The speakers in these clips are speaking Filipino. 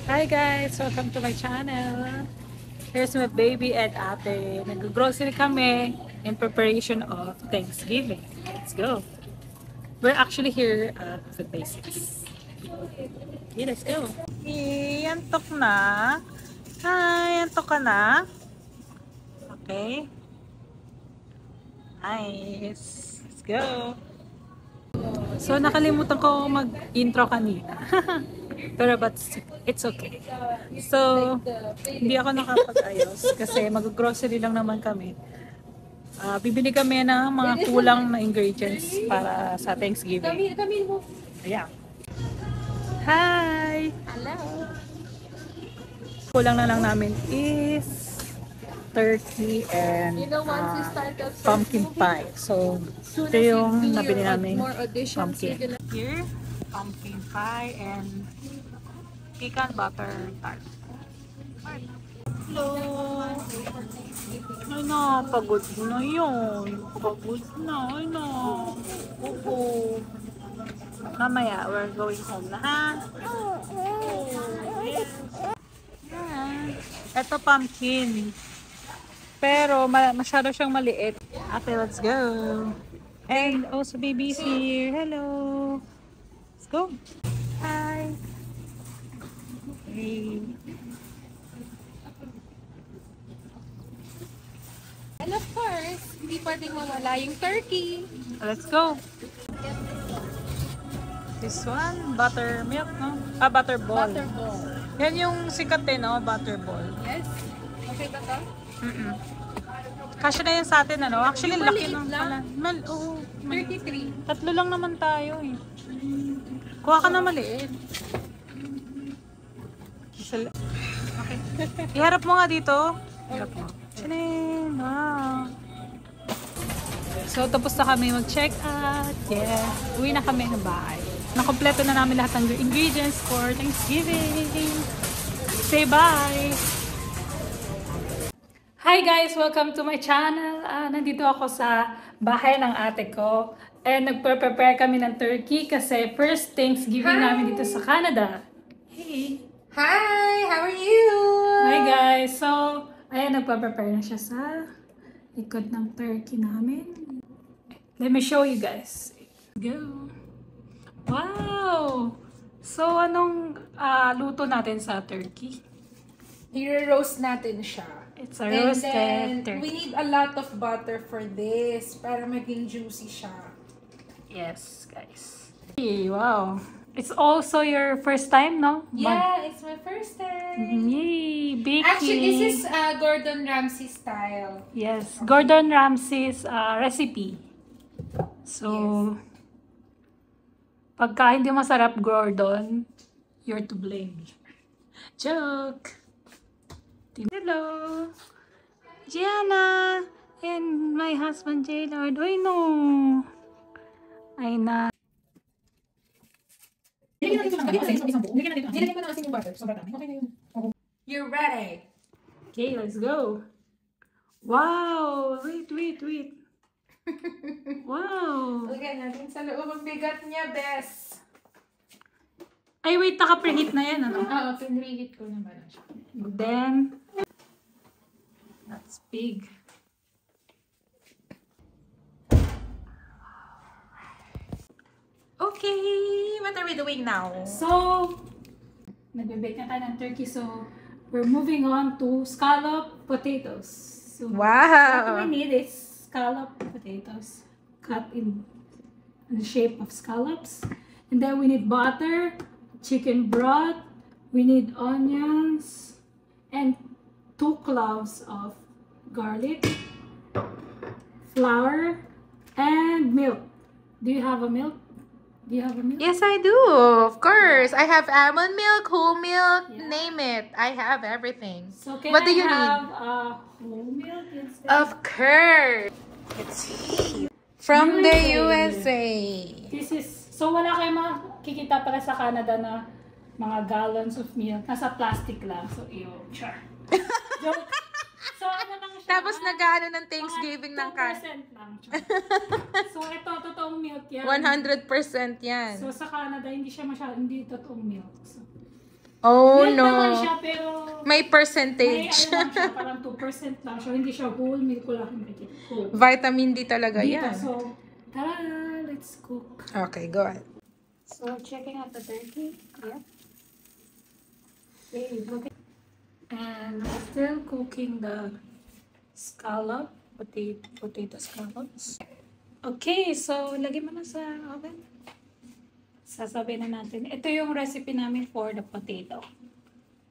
Hi guys! Welcome to my channel. Here's my baby and ate. Nag-grocery kami in preparation of Thanksgiving. Let's go! We're actually here at the basics. Okay, let's go! Hey, antok na? Hi, antok ka na? Okay. Nice. Let's go! So, nakalimutan ko mag-intro kanina. But it's okay. So, hindi ako nakapag-ayos kasi mag-grocery lang naman kami. Bibili kami ng mga kulang na ingredients para sa Thanksgiving. Ayan. Hi! Hello. Kulang na lang namin is turkey and Once you start that pumpkin pie. So, ito yung nabili namin more auditions, pumpkin. Here, pumpkin pie and pecan butter tart. Hello! Ay na, pagod na yun. Pagod na, ay na. Oo. Mamaya, we're going home na, ha? Yes. Ito pumpkin. Pero masyado siyang maliit. Okay, let's go. And also baby's here. Hello. Let's go. Hi. Hey. And of course, hindi pwedeng mawala yung turkey. Let's go. This one, buttermilk, no? Butterball. Butterball. Yan yung sikat eh, no? Butterball. Yes. Okay ba to? Kasya na yan sa atin, ano? Actually, Yung laki maliit ng lang. pala. Oo. 33. Tatlo lang naman tayo eh. Kuha ka na maliit. Okay. Iharap mo nga dito. Iharap mo. Chanin! Wow! So, tapos na kami mag-check out. Yeah. Uwi na kami ng bahay. Nakompleto na namin lahat ng ingredients for Thanksgiving. Say bye! Hi guys! Welcome to my channel. Nandito ako sa bahay ng ate ko. And nagpe-prepare kami ng turkey kasi first Thanksgiving namin dito sa Canada. Hey! Hi! How are you? Hi guys! So, ayan, nagpa-prepare na siya sa likod ng turkey namin. Let me show you guys. Go! Wow! So, anong luto natin sa turkey? I-roast natin siya. It's a And roasted then, turkey. we need a lot of butter for this para maging juicy siya. Yes, guys. Hey, wow! It's also your first time, no? Yeah, it's my first time. Yay! Baking! Actually, this is Gordon Ramsay style. Yes, Gordon Ramsay's recipe. So, pagka hindi masarap, Gordon, you're to blame. Joke! Hello! Gianna! And my husband, Jaylord. Uy, no! Ay na. You're ready. Okay, let's go. Wow! Wait. Wow! Lagyan natin sa loob ang bigat niya, Bes. Ay, wait, naka-preheat na yan, ano? Oo, pinreheat ko naman siya. Then, that's big. Okay, what are we doing now? So, nagbe-bake na tayo ng turkey. So, we're moving on to scallop potatoes. So, what we need is scallop potatoes cut in the shape of scallops. And then we need butter, chicken broth, we need onions, and 2 cloves of garlic, flour, and milk. Do you have a milk? Yes, I do. Of course. I have almond milk, whole milk, name it. I have everything. So can What I do you have need? Whole milk instead? Of course. It's From the USA. USA. This is, so wala kayong makikita pala sa Canada na mga gallons of milk. Nasa plastic lang. So, char. Joke. So, ano lang siya? Tapos nag-ano ng Thanksgiving ng kan. 2% lang. Char. So, ito, totoong milk yan. 100% yan. So, sa Canada, hindi siya hindi totoong milk. So, Oh, Milk no. naman siya, pero May may percentage. ano lang siya, parang 2% lang siya. Hindi siya whole milk, wala kang whole. Vitamin D talaga Dito, yan. so, tara, let's cook. Okay, go ahead. So, checking out the turkey. Yep. Okay, look. And I'm still cooking the scallop, potato scallops. Okay, so lagay mo na sa oven. Sasabihin na natin. Ito yung recipe namin for the potato.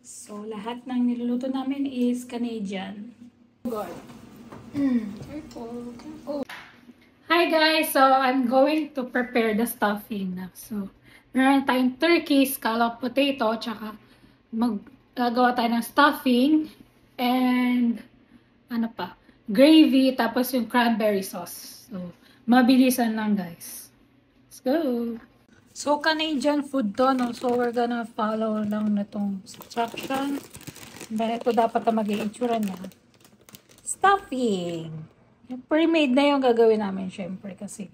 So, lahat ng niluluto namin is Canadian. God. Careful, careful. Hi guys! So, I'm going to prepare the stuffing na. So, meron tayong turkey, scallop, potato, tsaka maggagawa tayo ng stuffing, and ano pa, gravy, tapos yung cranberry sauce. So, mabilisan lang guys. Let's go! So, Canadian food to, no? So, we're gonna follow lang na tong instruction. Then, ito dapat na mag-i-itsura niya. Stuffing! Pre-made na yung gagawin namin, syempre, kasi,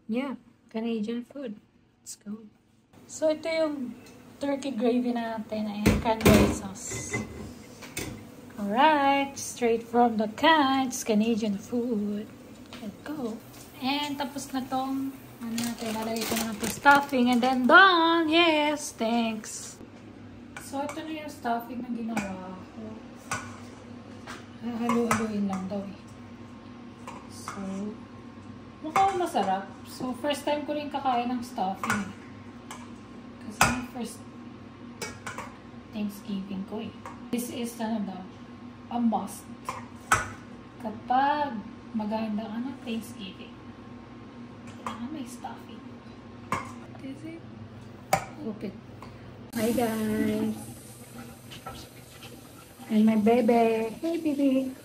yeah, Canadian food. Let's go. So, ito yung turkey gravy natin, and cranberry sauce. Alright, straight from the can, it's Canadian food. Let's go. And tapos na tong, ano natin, lalagay ko na ito stuffing, and then done! Yes, thanks! So, ito na yung stuffing na ginawa ko. Halu-haluin lang daw eh. So, mukhang masarap. So, first time ko rin kakain ng stuffing. Kasi yung first Thanksgiving ko eh. This is ano daw, a must. Kapag maganda ka ng Thanksgiving, kailangan may stuffing. Is it? Okay. Hi guys! And my baby. Hey baby!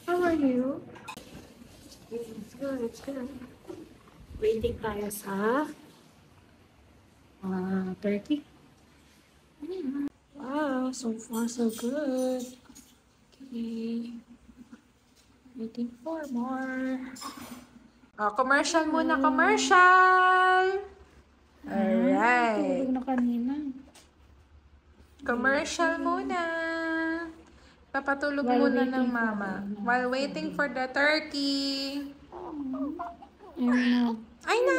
How are you? It's good, it's good. Waiting tayo sa turkey. Wow, so far so good. Okay. Waiting for more. Oh, commercial muna, commercial! Alright. Tulog na kanina. Commercial muna. Papatulog muna ng mama. While waiting for the turkey. Ay na!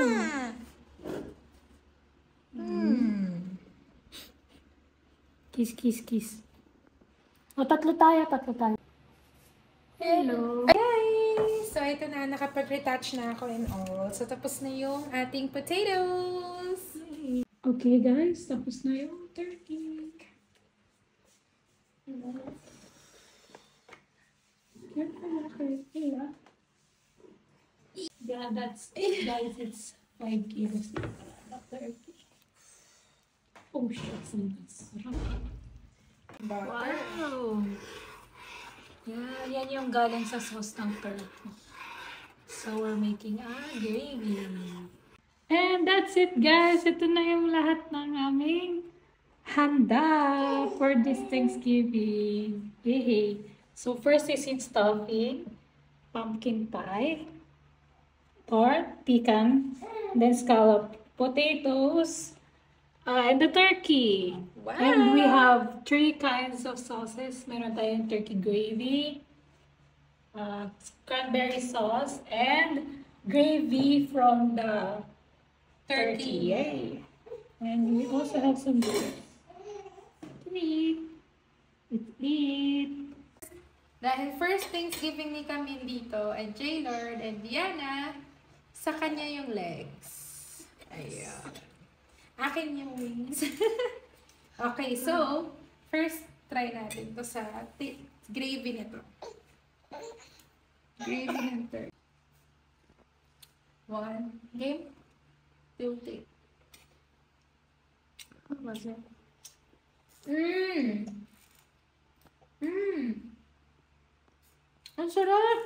Kiss, kiss, kiss. O, tatlo tayo. Hello. Guys! So, ito na. Nakapag-retouch na ako and all. So, tapos na yung ating potatoes. Okay, guys. Tapos na yung turkey. Yeah, that's it, guys. It's 5 kilos of turkey. Oh, shit. Wow! Yeah, yan yung galing sa sauce ng turkey. So, we're making a gravy. And that's it, guys. Ito na yung lahat ng aming handa for this Thanksgiving. Hey. So, first is in stuffing, pumpkin pie, tart, pecan, then scallop potatoes, and the turkey. Wow! And we have 3 kinds of sauces. Meron tayong turkey gravy, cranberry sauce, and gravy from the turkey. Yay! And we also have some beer. Let's eat. Dahil first Thanksgiving ni kami dito, and J-Lord and Diana, sa kanya yung legs. Ayan. Akin yung wings. Okay, so, first try natin to sa gravy nito. Gravy ng turkey. 1, game, 2, 3. What was it? Ang sarap!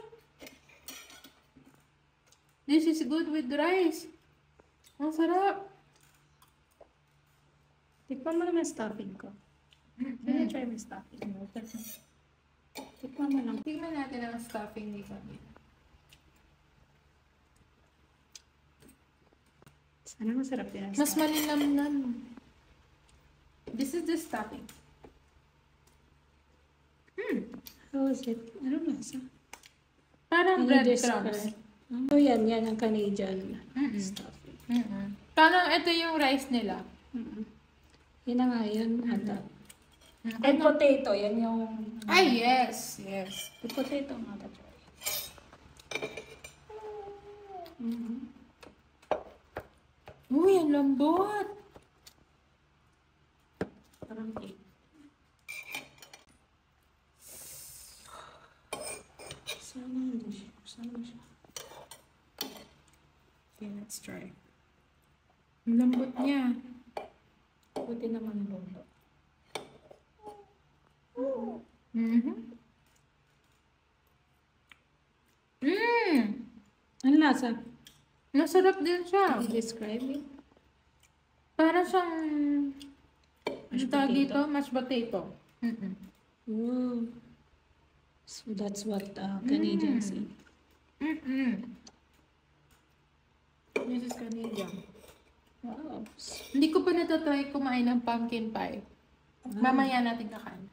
This is good with rice. Ang sarap! Tikman mo naman stuffing ko. Can you try my stuffing? Tikman mo lang. Tingnan natin ang stuffing ni Camille. Sana masarap yan. Mas malinamnam. This is the stuffing. How is it? Ano lasa? Parang breadcrumbs. Oh, yan ang Canadian stuffing. Parang ito yung rice nila. Yan na nga yun. And potato, yan yung... Ay, yes. Yes. The potato nga ba? Uy, ang lambot. Parang cake. Sana siya. Okay, let's try. Ang lambot niya. Buti naman luto. Ang lasa? Masarap din siya. Can you describe it? Para siyang... Mashed tawag potato. dito? Mashed potato. Wow. So that's what Canadians eat. This is Canadian. Wow. Hindi ko pa natatry kumain ng pumpkin pie. Mamaya natin kakain.